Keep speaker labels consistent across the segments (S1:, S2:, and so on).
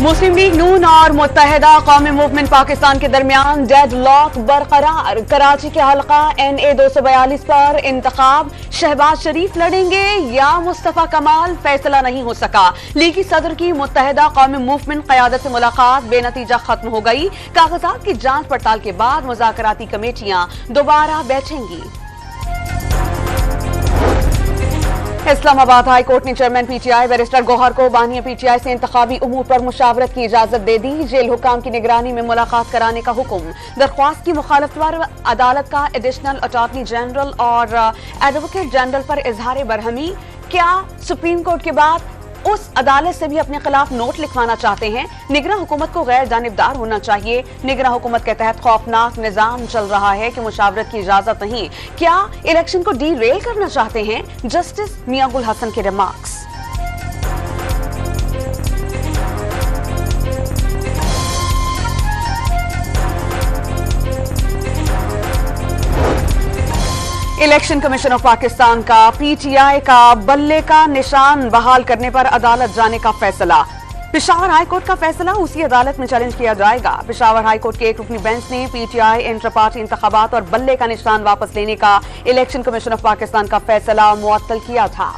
S1: मुस्लिम league नून और मुत्तहिदा कौमी movement Pakistan के दरमियान डेड लॉक बरकरार। कराची के हल्का NA 242 पर इंतखाब शहबाज शरीफ लड़ेंगे या मुस्तफा कमाल, फैसला नहीं हो सका। लीगी सदर की मुत्तहिदा कौमी मूवमेंट क़यादत से मुलाकात बेनतीजा खत्म हो गई। कागजात की जांच पड़ताल के बाद मुज़ाकराती कमेटियां दोबारा बैठेंगी। इस्लामाबाद हाई कोर्ट ने चेयरमैन PTI बैरिस्टर गौहर को बानिया PTI से इंतखाबी उमूर पर मुशावरत की इजाजत दे दी। जेल हुकाम की निगरानी में मुलाकात कराने का हुक्म। दरख्वास्त की मुखालफत पर अदालत का एडिशनल अटॉर्नी जनरल और एडवोकेट जनरल पर इजहार बरहमी। क्या सुप्रीम कोर्ट के बाद उस अदालत से भी अपने खिलाफ नोट लिखवाना चाहते हैं? निगरां हुकूमत को गैर जानिबदार होना चाहिए। निगरां हुकूमत के तहत खौफनाक निजाम चल रहा है कि मुशावरत की इजाजत नहीं। क्या इलेक्शन को डीरेल करना चाहते हैं? जस्टिस मियां गुल हसन के remarks. Election commission of Pakistan का PTI का बल्ले का निशान बहाल करने पर अदालत जाने का फैसला। पेशावर हाई कोर्ट का फैसला उसी अदालत में चैलेंज किया जाएगा। पेशावर हाई कोर्ट के एक रुकनी बेंच ने PTI इंटर पार्टी इंतखाबात और बल्ले का निशान वापस लेने का इलेक्शन कमीशन ऑफ पाकिस्तान का फैसला मुअत्तल किया था।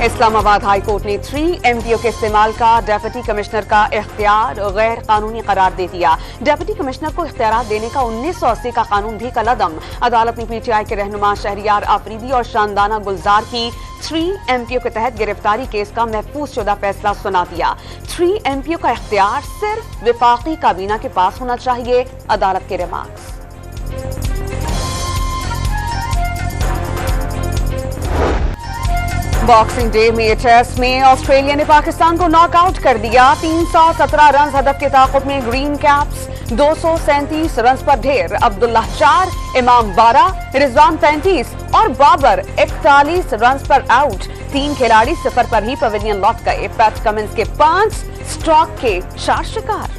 S1: इस्लामाबाद हाई कोर्ट ने 3 MPO के इस्तेमाल का डेप्यूटी कमिश्नर का इख्तियार गैर कानूनी करार दे दिया। डेप्यूटी कमिश्नर को इख्तियारात देने का 1980 का कानून भी कलअदम। अदालत ने PTI के रहनुमा शहरियार आफरीदी और शानदाना गुलजार की 3 MPO के तहत गिरफ्तारी केस का महफूज शुदा फैसला सुना दिया। 3 MPO का इख्तियार सिर्फ विफाकी काबीना के पास होना चाहिए। अदालत के रिमार्क्स। बॉक्सिंग डे में टेस्ट में ऑस्ट्रेलिया ने पाकिस्तान को नॉकआउट कर दिया। 317 रन हदफ के ताक़ुब में ग्रीन कैप्स 237 रन पर ढेर। अब्दुल्ला 4, इमाम 12, रिजवान 35 और बाबर 41 रन पर आउट। 3 खिलाड़ी सिफर पर ही पवेलियन लौट गए। पैट कमिंस के 5, स्ट्रोक के 4 शिकार।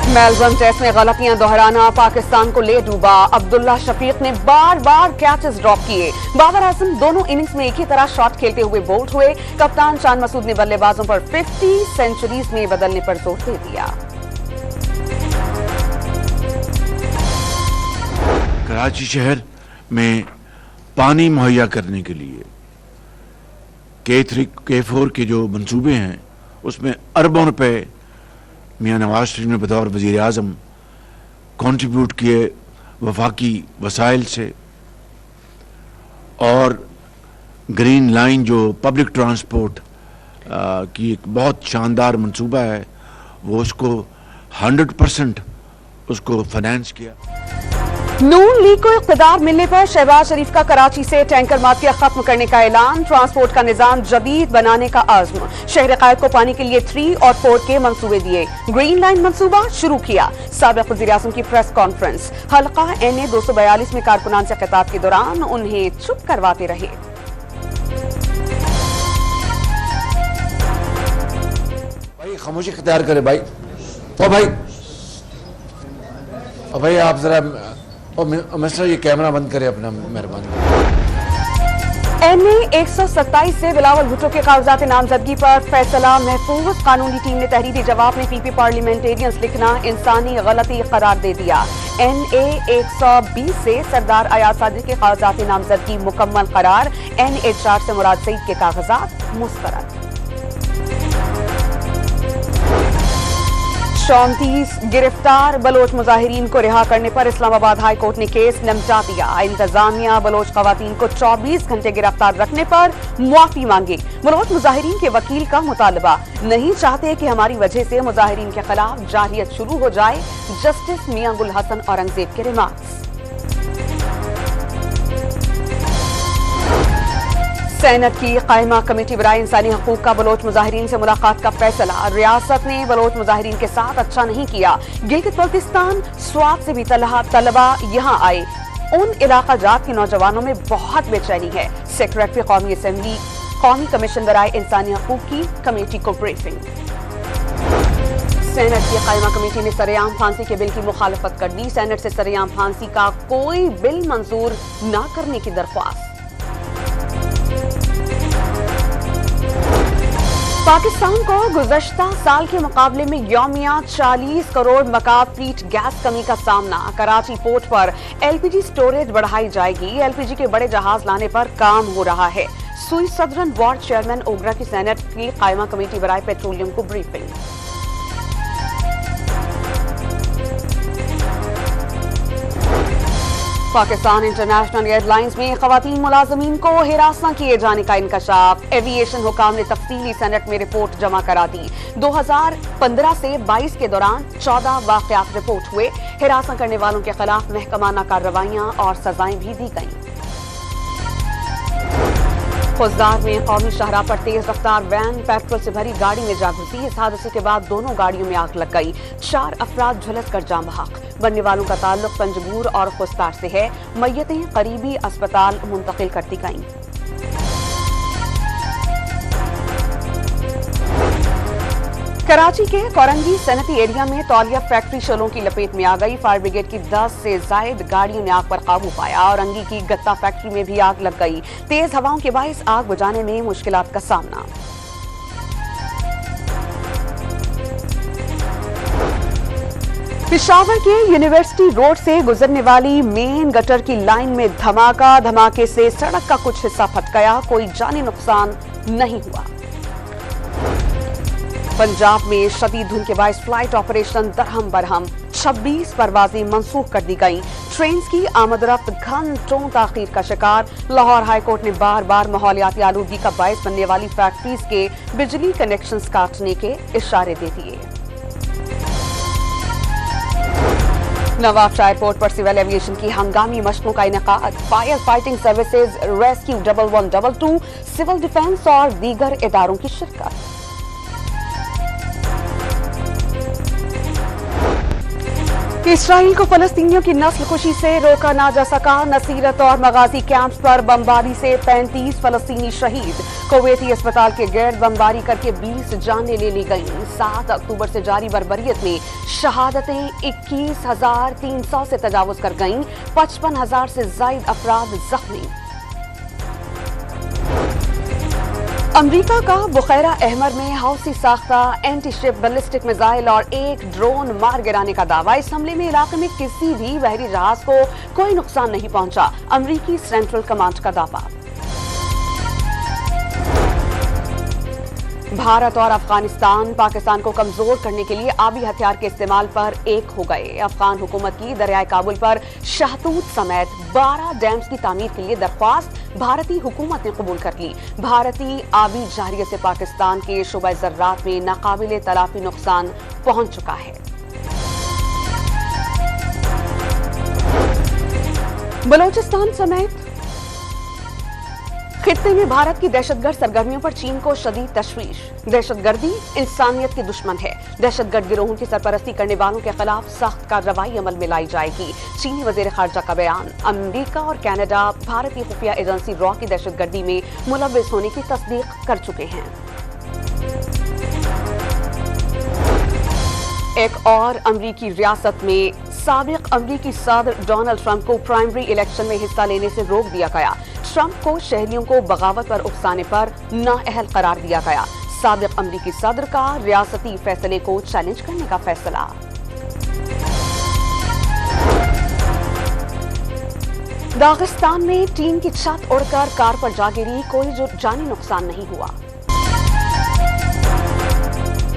S1: मेलबर्न टेस्ट में गलतियां दोहराना पाकिस्तान को ले डूबा। अब्दुल्ला शफीक ने बार बार कैचेस ड्रॉप किए। बाबर आजम दोनों इनिंग्स में एक ही तरह शॉट खेलते हुए बोल्ड हुए। कप्तान शान मसूद ने बल्लेबाजों पर 50 सेंचुरीज में बदलने पर जोर दे दिया।
S2: कराची शहर में पानी मुहैया करने के लिए K3 K4 के जो मंसूबे हैं उसमें अरबों रुपए मियां नवाज शरीफ ने बतौर वज़ीर आज़म कॉन्ट्रीब्यूट किए वफाकी वसाइल से। और ग्रीन लाइन जो पब्लिक ट्रांसपोर्ट की एक बहुत शानदार मंसूबा है वो उसको 100% उसको फाइनेंस किया।
S1: नून लीग को इख्तिदार मिलने पर शहबाज शरीफ का कराची से टैंकर माफिया खत्म करने का ऐलान। ट्रांसपोर्ट का निजाम जदीद बनाने का आज़म। शहर कायद को पानी के लिए 3 और 4 के मंसूबे दिए। ग्रीन लाइन मंसूबा शुरू किया। साबिक़ वज़ीर आज़म की प्रेस कॉन्फ्रेंस। हल्का NA 242 में कारकुनान से खिताब के दौरान उन्हें चुप करवाते रहे।
S3: भाई खामोशी इख्तियार करे भाई। और भाई आप जरा मिस्टर ये कैमरा बंद करे अपना, मेहरबानी।
S1: NA 127 से बिलावल भुट्टो के कागजात नामजदगी पर फैसला महफूज। कानूनी टीम ने तहरीरी जवाब में PP पार्लियामेंटेरियंस लिखना इंसानी गलती करार दे दिया। NA 120 से सरदार अयाज सादिक के कागजात नामजदगी मुकम्मल करार। NA 4 से मुराद सईद के कागजात मुस्तरद। 34 गिरफ्तार बलोच मुजाहिरीन को रिहा करने पर इस्लामाबाद हाई कोर्ट ने केस निपटा दिया। इंतजामिया बलोच खवातीन को 24 घंटे गिरफ्तार रखने पर मुआफी मांगी। बलोच मुजाहिरीन के वकील का मुतालबा, नहीं चाहते कि हमारी वजह से मुजाहिरीन के खिलाफ जारियत शुरू हो जाए। जस्टिस मियां गुल हसन औरंगजेब के रिमार्क्स। सेनेट की कायमा कमेटी बराए इंसानी हकूक का बलोच मुजाहिरीन से मुलाकात का फैसला। रियासत ने बलोच मुजाहिरीन के साथ अच्छा नहीं किया। गिलगित बल्तिस्तान स्वात से भी तलबा यहाँ आए। उन इलाका जात के नौजवानों में बहुत बेचैनी है। सेक्रेटरी कौमी असेंबली कौमी कमीशन बराए इंसानी हकूक की कमेटी को ब्रीफिंग। सेनेट की कायमा कमेटी ने सरेआम फांसी के बिल की मुखालफत कर दी। सेनेट से सरेआम फांसी का कोई बिल मंजूर न करने की दरख्वास्त। पाकिस्तान को गुज़श्ता साल के मुकाबले में यौमिया 40 करोड़ मकाब फीट गैस कमी का सामना। कराची पोर्ट पर एलपीजी स्टोरेज बढ़ाई जाएगी। एलपीजी के बड़े जहाज लाने पर काम हो रहा है। सुई सदरन वार्ड चेयरमैन ओगरा की सेनेट की कायमा कमेटी बराए पेट्रोलियम को ब्रीफिंग। पाकिस्तान इंटरनेशनल एयरलाइंस में खवातीन मुलाजमीन को हिरासत किए जाने का इंकशाफ। एविएशन हुकाम ने तफसीली सेनेट में रिपोर्ट जमा करा दी। 2015 से 22 के दौरान 14 वाकयात रिपोर्ट हुए। हिरासत करने वालों के खिलाफ महकमाना कार्रवाइयां और सजाएं भी दी गईं। खुजदार में कौमी शाहराह पर तेज रफ्तार वैन पेट्रोल से भरी गाड़ी में जा घुसी। इस हादसे के बाद दोनों गाड़ियों में आग लग गई। 4 अफराद झुलस कर जाम बहक। बनने वालों का ताल्लुक पंजगूर और खुस्तार से है। मैयतें करीबी अस्पताल मुंतकिल कर दी गईं। कराची के कोरंगी सनती एरिया में तौलिया फैक्ट्री शलों की लपेट में आ गई। फायर ब्रिगेड की 10 से जायद गाड़ियों ने आग पर काबू पाया और अंगी की गत्ता फैक्ट्री में भी आग लग गई। तेज हवाओं के बाइस आग बुझाने में मुश्किलात का सामना। पेशावर के यूनिवर्सिटी रोड से गुजरने वाली मेन गटर की लाइन में धमाका। धमाके से सड़क का कुछ हिस्सा फट गया। कोई जानी नुकसान नहीं हुआ। पंजाब में शदीद धुंध के बायस फ्लाइट ऑपरेशन दरहम बरहम। 26 परवाजें मंसूख कर दी गईं। ट्रेन की आमदरफ्त घंटों ताखीर का शिकार। लाहौर हाईकोर्ट ने बार बार माहौलियाती आलूदगी का बायस बनने वाली फैक्ट्रीज के बिजली कनेक्शंस काटने के इशारे दे दिए। नवाबशाह एयरपोर्ट पर सिविल एविएशन की हंगामी मशकों का इनेकाद। Fire fighting services, rescue 1122, civil defence और दीगर इदारों की शिरकत। इसराइल को फलस्तीनियों की नस्ल कुशी से रोका ना जा सका। नसीरत और मगाजी कैंप्स पर बमबारी से 35 फलस्तीनी शहीद। कुवैती अस्पताल के गेट बमबारी करके 20 जानें ले ली गईं। 7 अक्टूबर से जारी बर्बरियत में शहादतें 21,300 से तजावुज कर गईं। 55,000 से जायद अफराद जख्मी। अमरीका का बुखैरा अहमर में हौसी साख्ता एंटी शिप बैलिस्टिक मिसाइल और एक ड्रोन मार गिराने का दावा। इस हमले में इलाके में किसी भी बहरी जहाज को कोई नुकसान नहीं पहुंचा। अमरीकी सेंट्रल कमांड का दावा। भारत और अफगानिस्तान पाकिस्तान को कमजोर करने के लिए आबी हथियार के इस्तेमाल पर एक हो गए। अफगान हुकूमत की दरियाए काबुल पर शाहतूत समेत 12 डैम्स की तामीर के लिए दरख्वास्त भारतीय हुकूमत ने कबूल कर ली। भारतीय आबी जहरिये से पाकिस्तान के शोबा ज़र्रात में नाकाबिले तलाफी नुकसान पहुंच चुका है। बलोचिस्तान समेत खित्ते में भारत की दहशतगर्द सरगर्मियों पर चीन को शदीद तशवीश। दहशतगर्दी इंसानियत के दुश्मन है। दहशतगर्द गिरोहों की सरपरस्ती करने वालों के खिलाफ सख्त कार्रवाई अमल में लाई जाएगी। चीनी वजीर खारजा का बयान। अमेरिका और कनाडा भारतीय खुफिया एजेंसी रॉ की दहशतगर्दी में मुलव्विस होने की तस्दीक कर चुके हैं। एक और अमरीकी रियासत में साबिक अमरीकी सदर डोनाल्ड ट्रंप को प्राइमरी इलेक्शन में हिस्सा लेने से रोक दिया गया। ट्रंप को शहरियों को बगावत पर उकसाने पर नाअहल करार दिया गया। साबिक अमरीकी सदर का रियासती फैसले को चैलेंज करने का फैसला। दागिस्तान में टीन की छत उड़कर कार पर जा गिरी। कोई जानी नुकसान नहीं हुआ।